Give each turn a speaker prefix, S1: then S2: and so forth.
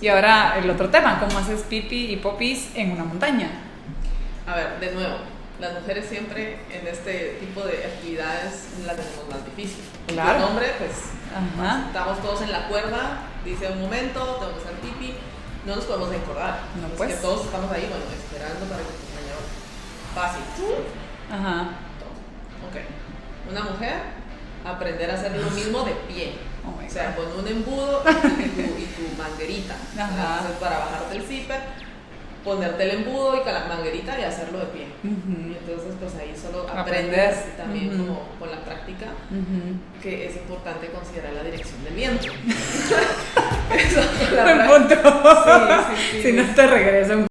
S1: Y ahora el otro tema, ¿cómo haces pipi y popis en una montaña?
S2: A ver, de nuevo, las mujeres siempre en este tipo de actividades la tenemos más difícil.
S1: Claro.
S2: El hombre, pues,
S1: Ajá.
S2: estamos todos en la cuerda, dice un momento, tengo que hacer pipi, no nos podemos encordar.
S1: No,
S2: Es
S1: pues.
S2: que todos estamos ahí, bueno, esperando para que tu compañero fácil.
S1: Ajá.
S2: Ok. Una mujer, aprender a hacer lo mismo de pie.
S1: Oh my
S2: O sea,
S1: God.
S2: con un embudo y tu manguerita.
S1: Ajá.
S2: Entonces, para bajarte el zipper, ponerte el embudo y con la manguerita y hacerlo de pie. Y entonces, pues ahí solo aprendes
S1: Aprender.
S2: también como con la práctica que es importante considerar la dirección del viento. Eso, la
S1: Buen
S2: práctica.
S1: punto.
S2: Sí.
S1: Si no te regresa un